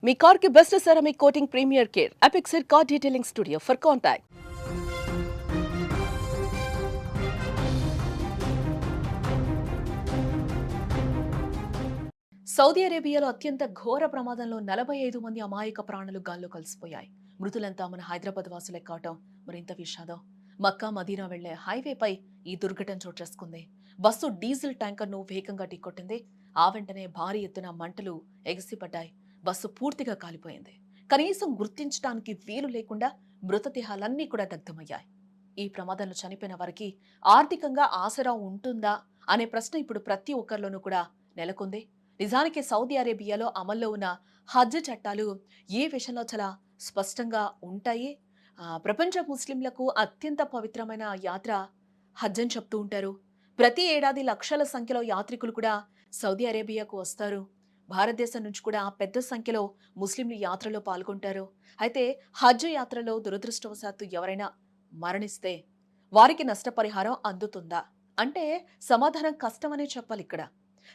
మీ car కి best ceramic coating premier care Apexer car detailing studio for contact. Saudi అరేబియాలో అత్యంత ఘోర ప్రమాదంలో 45 మంది అమాయక ప్రాణాలు గాల్లో కలిసిపోయాయి. మృతులంతా మన హైదరాబాద్ వాసులే కావటం మరింత విషాదం. మక్కా మదీనా వెళ్లే హైవేపై ఈ దుర్ఘటన చోటు చేసుకుంది. బస్సు డీజిల్ ట్యాంకర్ను వేగంగా ఢీకొట్టింది. ఆ వెంటనే భారీ ఎత్తున మంటలు ఎగిసిపడ్డాయి. బస్సు పూర్తిగా కాలిపోయింది. కనీసం గుర్తించడానికి వీలు లేకుండా మృతదేహాలన్నీ కూడా దగ్ధమయ్యాయి. ఈ ప్రమాదంలో చనిపోయిన వారికి ఆర్థికంగా ఆసరా ఉంటుందా అనే ప్రశ్న ఇప్పుడు ప్రతి ఒక్కరిలోనూ కూడా నెలకొంది. నిజానికి సౌదీ అరేబియాలో అమల్లో ఉన్న హజ్ చట్టాలు ఈ విషయంలో చాలా స్పష్టంగా ఉంటాయి. ప్రపంచ ముస్లింలకు అత్యంత పవిత్రమైన యాత్ర హజ్ అని చెప్తూ ఉంటారు. ప్రతి ఏడాది లక్షల సంఖ్యలో యాత్రికులు కూడా సౌదీ అరేబియాకు వస్తారు. భారతదేశం నుంచి కూడా పెద్ద సంఖ్యలో ముస్లింలు యాత్రలో పాల్గొంటారు. అయితే హజ్ యాత్రలో దురదృష్టవశాత్తు ఎవరైనా మరణిస్తే వారికి నష్టపరిహారం అందుతుందా అంటే సమాధానం కష్టమనే చెప్పాలి. ఇక్కడ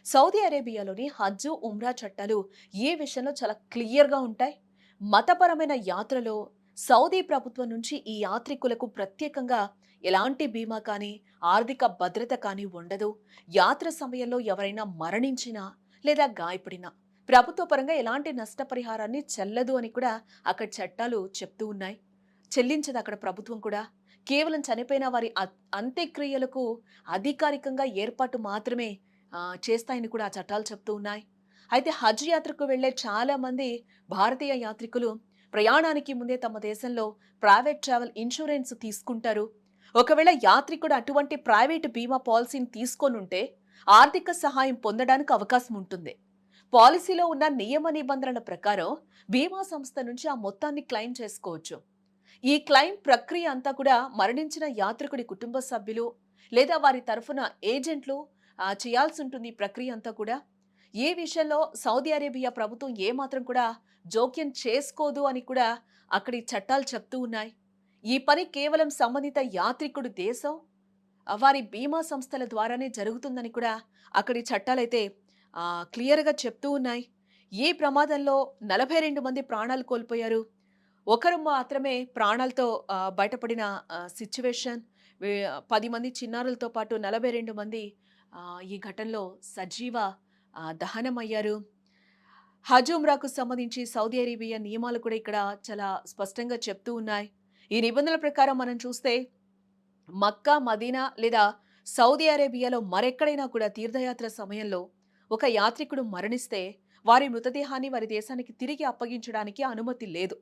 సౌదీ అరేబియాలోని హజ్ ఉమ్రా చట్టాలు ఈ విషయంలో చాలా క్లియర్గా ఉంటాయి. మతపరమైన యాత్రలో సౌదీ ప్రభుత్వం నుంచి ఈ యాత్రికులకు ప్రత్యేకంగా ఎలాంటి బీమా కానీ ఆర్థిక భద్రత కానీ ఉండదు. యాత్ర సమయంలో ఎవరైనా మరణించినా లేదా గాయపడినా ప్రభుత్వ పరంగా ఎలాంటి నష్టపరిహారాన్ని చెల్లదు అని కూడా అక్కడ చట్టాలు చెప్తూ ఉన్నాయి. చెల్లించదు అక్కడ ప్రభుత్వం కూడా. కేవలం చనిపోయిన వారి అంత్యక్రియలకు అధికారికంగా ఏర్పాటు మాత్రమే చేస్తాయని కూడా ఆ చట్టాలు చెప్తూ ఉన్నాయి. అయితే హజ్ యాత్రకు వెళ్లే చాలా మంది భారతీయ యాత్రికులు ప్రయాణానికి ముందే తమ దేశంలో ప్రైవేట్ ట్రావెల్ ఇన్సూరెన్స్ తీసుకుంటారు. ఒకవేళ యాత్రికుడు అటువంటి ప్రైవేట్ బీమా పాలసీని తీసుకొనుంటే ఆర్థిక సహాయం పొందడానికి అవకాశం ఉంటుంది. పాలసీలో ఉన్న నియమ నిబంధనల ప్రకారం బీమా సంస్థ నుంచి ఆ మొత్తాన్ని క్లెయిమ్ చేసుకోవచ్చు. ఈ క్లెయిమ్ ప్రక్రియ అంతా కూడా మరణించిన యాత్రికుడి కుటుంబ సభ్యులు లేదా వారి తరఫున ఏజెంట్లు చేయాల్సి ఉంటుంది. ఈ ప్రక్రియ అంతా కూడా ఈ విషయంలో సౌదీ అరేబియా ప్రభుత్వం ఏమాత్రం కూడా జోక్యం చేసుకోదు అని కూడా అక్కడి చట్టాలు చెప్తూ ఉన్నాయి. ఈ పని కేవలం సంబంధిత యాత్రికుడు దేశం వారి బీమా సంస్థల ద్వారానే జరుగుతుందని కూడా అక్కడి చట్టాలైతే క్లియర్గా చెప్తూ ఉన్నాయి. ఈ ప్రమాదంలో 42 మంది ప్రాణాలు కోల్పోయారు. ఒకరు మాత్రమే ప్రాణాలతో బయటపడిన సిచ్యువేషన్. 10 మంది చిన్నారులతో పాటు 42 మంది ఈ ఘటనలో సజీవ దహనమయ్యారు. హజ్ ఉమ్రాకు సంబంధించి సౌదీ అరేబియా నియమాలు కూడా ఇక్కడ చాలా స్పష్టంగా చెప్తూ ఉన్నాయి. ఈ నిబంధనల ప్రకారం మనం చూస్తే మక్కా మదీనా లేదా సౌదీ అరేబియాలో మరెక్కడైనా కూడా తీర్థయాత్ర సమయంలో ఒక యాత్రికుడు మరణిస్తే వారి మృతదేహాన్ని వారి దేశానికి తిరిగి అప్పగించడానికి అనుమతి లేదు.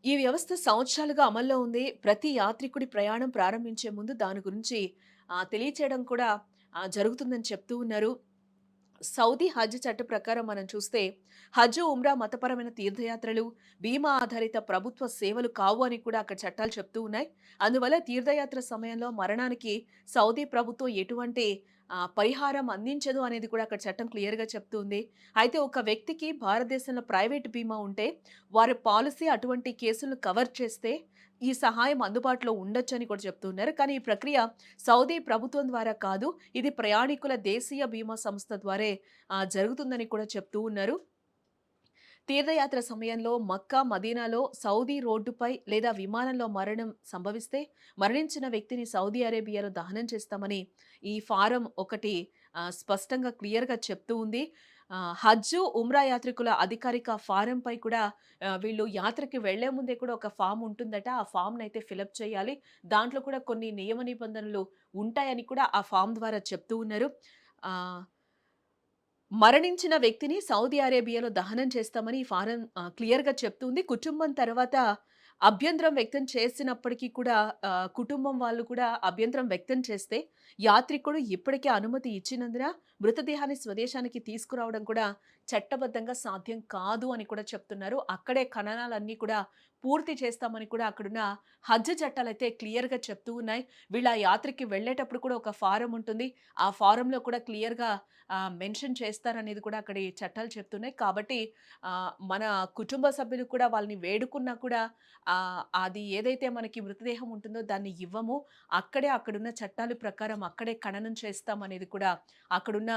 ఈ వ్యవస్థ సంవత్సరాలుగా అమల్లో ఉంది. ప్రతి యాత్రికుడి ప్రయాణం ప్రారంభించే ముందు దాని గురించి తెలియచేయడం కూడా జరుగుతుందని చెప్తూ ఉన్నారు. సౌదీ హజ్ చట్ట ప్రకారం మనం చూస్తే హజ్ ఉమ్రా మతపరమైన తీర్థయాత్రలు బీమా ఆధారిత ప్రభుత్వ సేవలు కావు అని కూడా అక్కడ చట్టాలు చెప్తూ ఉన్నాయి. అందువల్ల తీర్థయాత్ర సమయంలో మరణానికి సౌదీ ప్రభుత్వం ఎటువంటి పరిహారం అందించదు అనేది కూడా అక్కడ చట్టం క్లియర్గా చెప్తుంది. అయితే ఒక వ్యక్తికి భారతదేశంలో ప్రైవేట్ బీమా ఉంటే వారి పాలసీ అటువంటి కేసులను కవర్ చేస్తే ఈ సహాయం అందుబాటులో ఉండొచ్చని కూడా చెప్తున్నారు. కానీ ఈ ప్రక్రియ సౌదీ ప్రభుత్వం ద్వారా కాదు, ఇది ప్రయాణికుల దేశీయ బీమా సంస్థ ద్వారే జరుగుతుందని కూడా చెప్తూ ఉన్నారు. తీర్థయాత్ర సమయంలో మక్కా మదీనాలో సౌదీ రోడ్డుపై లేదా విమానంలో మరణం సంభవిస్తే మరణించిన వ్యక్తిని సౌదీ అరేబియాలో దహనం చేస్తామని ఈ ఫారం ఒకటి స్పష్టంగా క్లియర్గా చెప్తూ ఉంది. హజ్ ఉమ్రా యాత్రికుల అధికారిక ఫారం పై కూడా వీళ్ళు యాత్రకి వెళ్లే ముందే కూడా ఒక ఫామ్ ఉంటుందట. ఆ ఫామ్ని అయితే ఫిలప్ చేయాలి. దాంట్లో కూడా కొన్ని నియమ నిబంధనలు ఉంటాయని కూడా ఆ ఫామ్ ద్వారా చెప్తూ ఉన్నారు. మరణించిన వ్యక్తిని సౌదీ అరేబియాలో దహనం చేస్తామని ఈ ఫారం క్లియర్‌గా చెప్తుంది. కుటుంబం తర్వాత అభ్యంతరం వ్యక్తం చేసినప్పటికీ కూడా కుటుంబం వాళ్ళు కూడా అభ్యంతరం వ్యక్తం చేస్తే యాత్రికుడు ఇప్పటికే అనుమతి ఇచ్చినందున మృతదేహాన్ని స్వదేశానికి తీసుకురావడం కూడా చట్టబద్ధంగా సాధ్యం కాదు అని కూడా చెప్తున్నారు. అక్కడే ఖననాలన్నీ కూడా పూర్తి చేస్తామని కూడా అక్కడున్న హజ్ చట్టాలైతే క్లియర్‌గా చెప్తూ ఉన్నాయి. వీళ్ళ యాత్రకి వెళ్ళేటప్పుడు కూడా ఒక ఫారం ఉంటుంది. ఆ ఫారంలో కూడా క్లియర్‌గా మెన్షన్ చేస్తారనేది కూడా అక్కడి చట్టాలు చెప్తున్నాయి. కాబట్టి మన కుటుంబ సభ్యులు కూడా వాళ్ళని వేడుకున్నా కూడా అది ఏదైతే మనకి మృతదేహం ఉంటుందో దాన్ని ఇవ్వము. అక్కడున్న చట్టాల ప్రకారం అక్కడే ఖననం చేస్తామనేది కూడా అక్కడున్న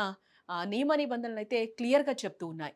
నియమ నిబంధనలైతే క్లియర్‌గా చెప్తూ ఉన్నాయి.